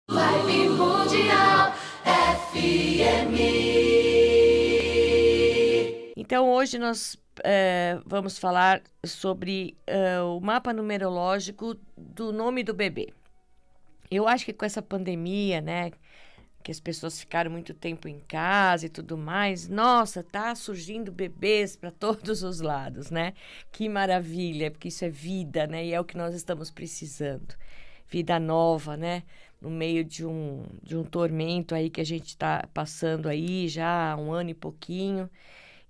Vibe Mundial FM. Então, hoje nós vamos falar sobre o mapa numerológico do nome do bebê. Eu acho que com essa pandemia, né, que as pessoas ficaram muito tempo em casa e tudo mais, nossa, tá surgindo bebês para todos os lados, né? Que maravilha, porque isso é vida, né? E é o que nós estamos precisando. Vida nova, né? No meio de um tormento aí que a gente está passando aí já há um ano e pouquinho.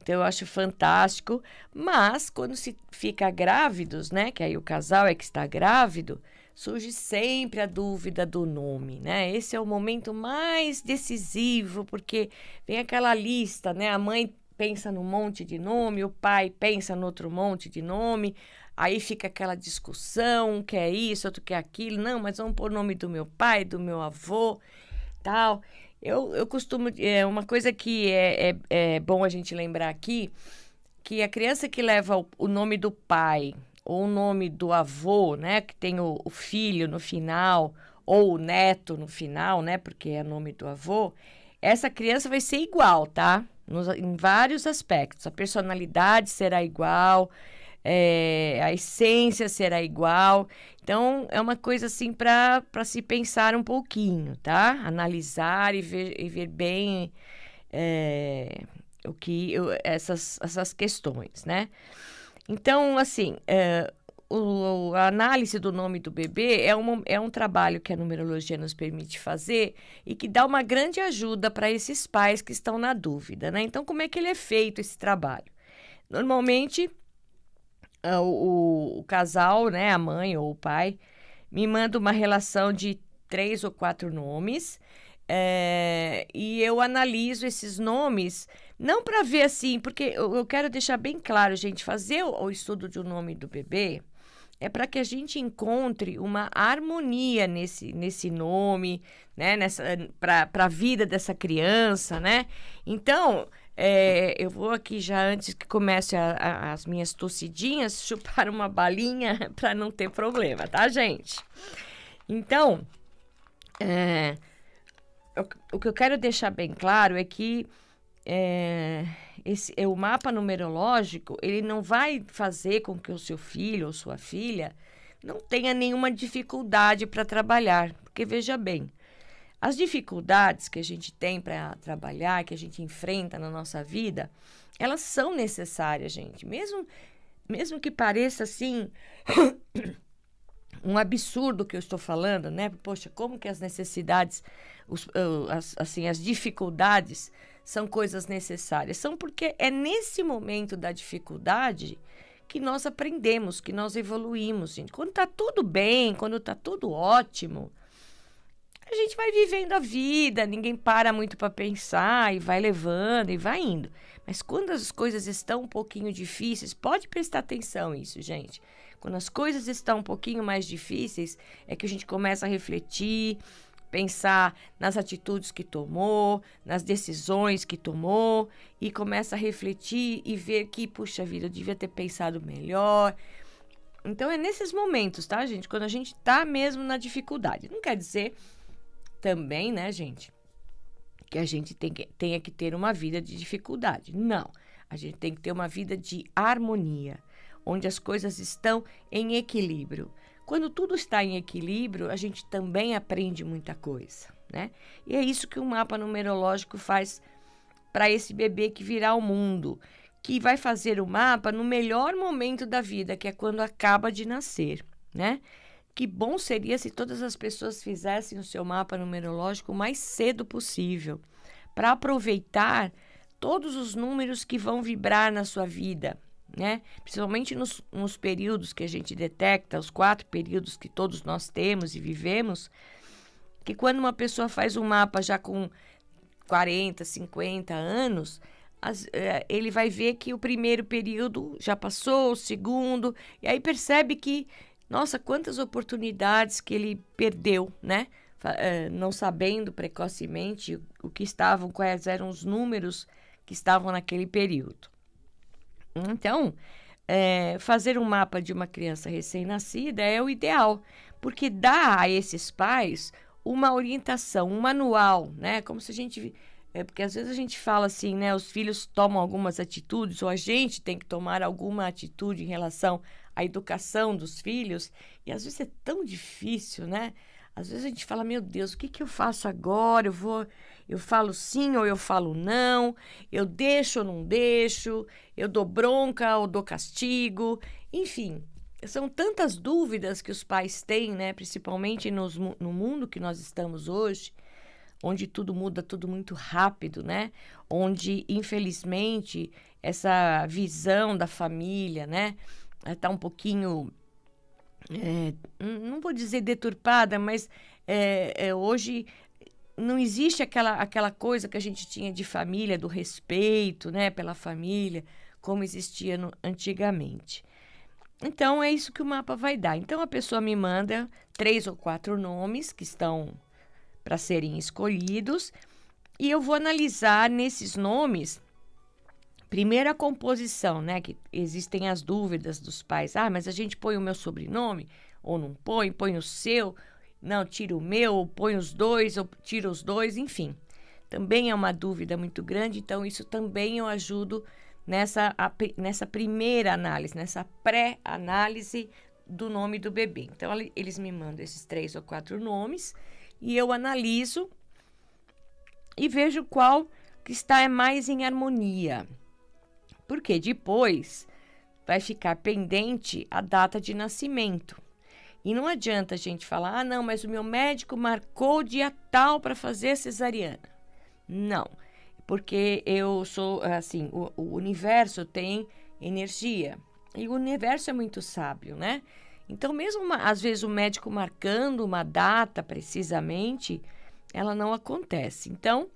Então, eu acho fantástico. Mas, quando se fica grávidos, né? Que aí o casal é que está grávido, surge sempre a dúvida do nome, né? Esse é o momento mais decisivo, porque vem aquela lista, né? A mãe pensa num monte de nome, o pai pensa no outro monte de nome, aí fica aquela discussão, um quer isso, outro quer aquilo. Não, mas vamos pôr o nome do meu pai, do meu avô, tal. Eu costumo... uma coisa que é bom a gente lembrar aqui, que a criança que leva o nome do pai ou o nome do avô, né, que tem o filho no final, ou o neto no final, né, porque é nome do avô, essa criança vai ser igual, tá? Em vários aspectos. A personalidade será igual, a essência será igual. Então, é uma coisa assim para se pensar um pouquinho, tá? Analisar e ver bem essas questões, né? Então, assim, a análise do nome do bebê é um trabalho que a numerologia nos permite fazer e que dá uma grande ajuda para esses pais que estão na dúvida, né? Então, como é que ele é feito esse trabalho? Normalmente, o casal, né, a mãe ou o pai, me manda uma relação de 3 ou 4 nomes, e eu analiso esses nomes, não para ver assim, porque eu quero deixar bem claro, gente, fazer o estudo de um nome do bebê é para que a gente encontre uma harmonia nesse nome, né, para a vida dessa criança, né? Então, eu vou aqui já, antes que comece as minhas tossidinhas, chupar uma balinha para não ter problema, tá, gente? Então, o que eu quero deixar bem claro é que o mapa numerológico, ele não vai fazer com que o seu filho ou sua filha não tenha nenhuma dificuldade para trabalhar. Porque, veja bem, as dificuldades que a gente tem para trabalhar, que a gente enfrenta na nossa vida, elas são necessárias, gente. Mesmo que pareça assim um absurdo que eu estou falando, né? Poxa, como que as necessidades, as dificuldades são coisas necessárias? São porque é nesse momento da dificuldade que nós aprendemos, que nós evoluímos, gente. Quando tá tudo bem, quando tá tudo ótimo, a gente vai vivendo a vida, ninguém para muito para pensar e vai levando e vai indo. Mas quando as coisas estão um pouquinho difíceis, pode prestar atenção nisso, gente. Quando as coisas estão um pouquinho mais difíceis, é que a gente começa a refletir, pensar nas atitudes que tomou, nas decisões que tomou, e começa a refletir e ver que, puxa vida, eu devia ter pensado melhor. Então, é nesses momentos, tá, gente? Quando a gente tá mesmo na dificuldade. Não quer dizer também, né, gente, que a gente tenha que ter uma vida de dificuldade. Não. A gente tem que ter uma vida de harmonia, onde as coisas estão em equilíbrio. Quando tudo está em equilíbrio, a gente também aprende muita coisa, né? E é isso que o mapa numerológico faz para esse bebê que virá ao mundo, que vai fazer o mapa no melhor momento da vida, que é quando acaba de nascer, né? Que bom seria se todas as pessoas fizessem o seu mapa numerológico o mais cedo possível, para aproveitar todos os números que vão vibrar na sua vida, né? Principalmente nos períodos que a gente detecta, os 4 períodos que todos nós temos e vivemos, que quando uma pessoa faz um mapa já com 40, 50 anos, ele vai ver que o primeiro período já passou, o segundo, e aí percebe que, nossa, quantas oportunidades que ele perdeu, né? Não sabendo precocemente quais eram os números que estavam naquele período. Então, fazer um mapa de uma criança recém-nascida é o ideal, porque dá a esses pais uma orientação, um manual, né? Como se a gente... porque às vezes a gente fala assim, né? Os filhos tomam algumas atitudes, ou a gente tem que tomar alguma atitude em relação à educação dos filhos, e às vezes é tão difícil, né? Às vezes a gente fala, meu Deus, o que que eu faço agora? Eu falo sim ou eu falo não, eu deixo ou não deixo, eu dou bronca ou dou castigo, enfim, são tantas dúvidas que os pais têm, né? Principalmente no mundo que nós estamos hoje, onde tudo muda, tudo muito rápido, né? Onde, infelizmente, essa visão da família, né? Está um pouquinho, não vou dizer deturpada, mas hoje não existe aquela coisa que a gente tinha de família, do respeito, né? Pela família, como existia antigamente. Então, é isso que o mapa vai dar. Então, a pessoa me manda 3 ou 4 nomes que estão para serem escolhidos, e eu vou analisar nesses nomes, primeiro a composição, né? Que existem as dúvidas dos pais. Ah, mas a gente põe o meu sobrenome, ou não põe, põe o seu, não, tira o meu, ou põe os dois, ou tira os dois, enfim. Também é uma dúvida muito grande, então isso também eu ajudo nessa primeira análise, nessa pré-análise do nome do bebê. Então, eles me mandam esses 3 ou 4 nomes, e eu analiso e vejo qual que está mais em harmonia. Porque depois vai ficar pendente a data de nascimento. E não adianta a gente falar, não, mas o meu médico marcou dia tal para fazer cesariana. Não, porque eu sou, assim, o universo tem energia. E o universo é muito sábio, né? Então, mesmo às vezes o médico marcando uma data precisamente, ela não acontece. Então,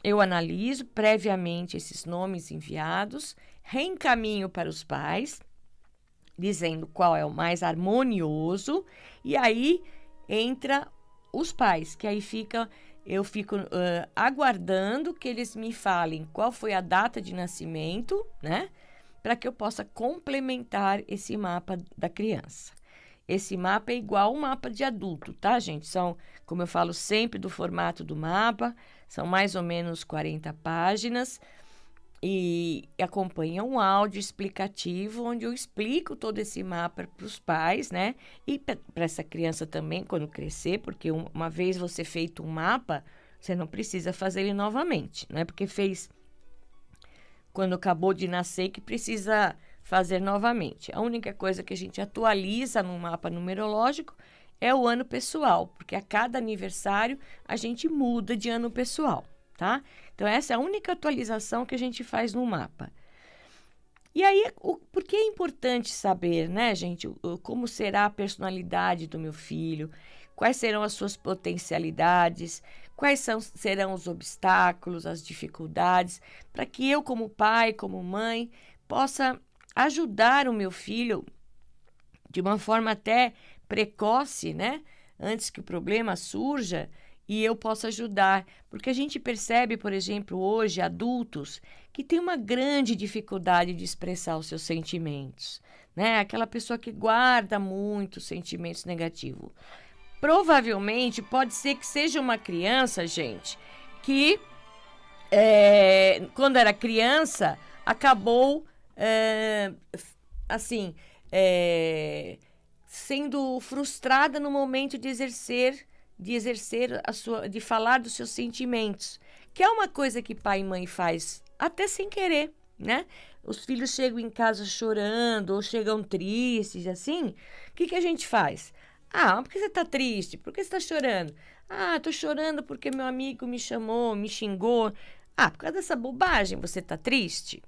eu analiso previamente esses nomes enviados, reencaminho para os pais, dizendo qual é o mais harmonioso, e aí entra os pais, que aí eu fico aguardando que eles me falem qual foi a data de nascimento, né? Para que eu possa complementar esse mapa da criança. Esse mapa é igual um mapa de adulto, tá, gente? São, como eu falo sempre do formato do mapa, são mais ou menos 40 páginas e acompanha um áudio explicativo onde eu explico todo esse mapa para os pais, né? E para essa criança também, quando crescer, porque uma vez você feito um mapa, você não precisa fazer ele novamente, não é porque fez quando acabou de nascer que precisa fazer novamente. A única coisa que a gente atualiza no mapa numerológico é o ano pessoal, porque a cada aniversário a gente muda de ano pessoal, tá? Então, essa é a única atualização que a gente faz no mapa. E aí, por que é importante saber, né, gente, como será a personalidade do meu filho, quais serão as suas potencialidades, quais serão os obstáculos, as dificuldades, para que eu, como pai, como mãe, possa ajudar o meu filho de uma forma até precoce, né? Antes que o problema surja e eu possa ajudar. Porque a gente percebe, por exemplo, hoje, adultos que têm uma grande dificuldade de expressar os seus sentimentos, né? Aquela pessoa que guarda muito sentimentos negativos. Provavelmente pode ser que seja uma criança, gente, que quando era criança acabou sendo frustrada no momento de exercer de falar dos seus sentimentos, que é uma coisa que pai e mãe faz até sem querer, né? Os filhos chegam em casa chorando ou chegam tristes, assim, o que a gente faz? Ah, por que você tá triste? Por que você tá chorando? Ah, tô chorando porque meu amigo me chamou, me xingou. Ah, por causa dessa bobagem você tá triste?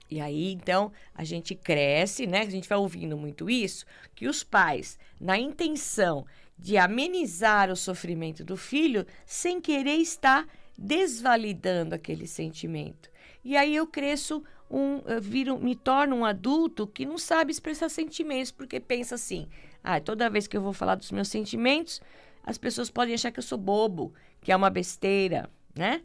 E aí, então, a gente cresce, né? A gente vai ouvindo muito isso, que os pais, na intenção de amenizar o sofrimento do filho, sem querer está desvalidando aquele sentimento. E aí eu cresço, me torno um adulto que não sabe expressar sentimentos, porque pensa assim, toda vez que eu vou falar dos meus sentimentos, as pessoas podem achar que eu sou bobo, que é uma besteira, né?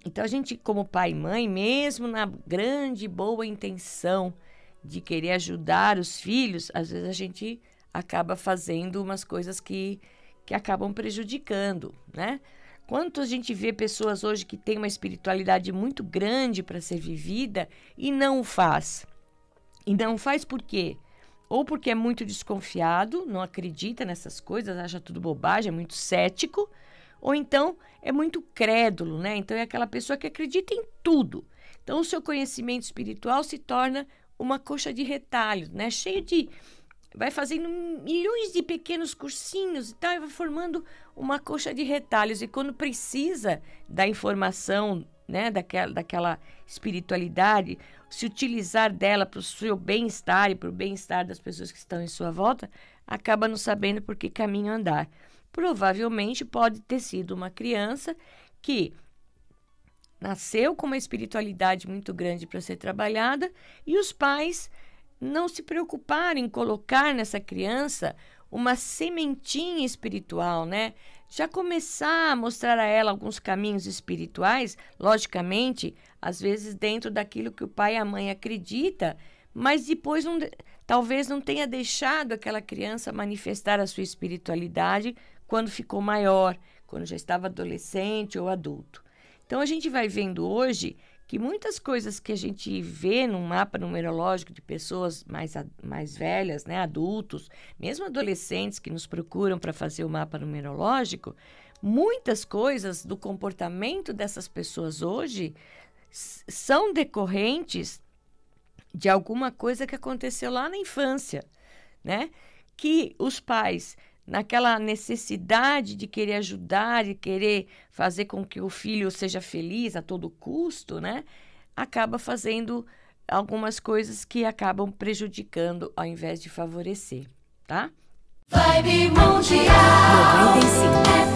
Então, a gente, como pai e mãe, mesmo na grande boa intenção de querer ajudar os filhos, às vezes a gente acaba fazendo umas coisas que que acabam prejudicando, né? Quanto a gente vê pessoas hoje que têm uma espiritualidade muito grande para ser vivida e não o faz. E não faz por quê? Ou porque é muito desconfiado, não acredita nessas coisas, acha tudo bobagem, é muito cético, ou então é muito crédulo, né? Então é aquela pessoa que acredita em tudo. Então o seu conhecimento espiritual se torna uma coxa de retalhos, né? Cheio de... vai fazendo milhões de pequenos cursinhos e tal, e vai formando uma coxa de retalhos. E quando precisa da informação, né, daquela espiritualidade, se utilizar dela para o seu bem-estar e para o bem-estar das pessoas que estão em sua volta, acaba não sabendo por que caminho andar. Provavelmente pode ter sido uma criança que nasceu com uma espiritualidade muito grande para ser trabalhada e os pais não se preocuparem em colocar nessa criança uma sementinha espiritual, né? Já começar a mostrar a ela alguns caminhos espirituais, logicamente, às vezes dentro daquilo que o pai e a mãe acredita, mas depois talvez não tenha deixado aquela criança manifestar a sua espiritualidade quando ficou maior, quando já estava adolescente ou adulto. Então a gente vai vendo hoje que muitas coisas que a gente vê num mapa numerológico de pessoas mais velhas, né, adultos, mesmo adolescentes que nos procuram para fazer o mapa numerológico, muitas coisas do comportamento dessas pessoas hoje são decorrentes de alguma coisa que aconteceu lá na infância, né? Que os pais, naquela necessidade de querer ajudar, de querer fazer com que o filho seja feliz a todo custo, né? Acaba fazendo algumas coisas que acabam prejudicando ao invés de favorecer, tá? Vibe Mundial 95.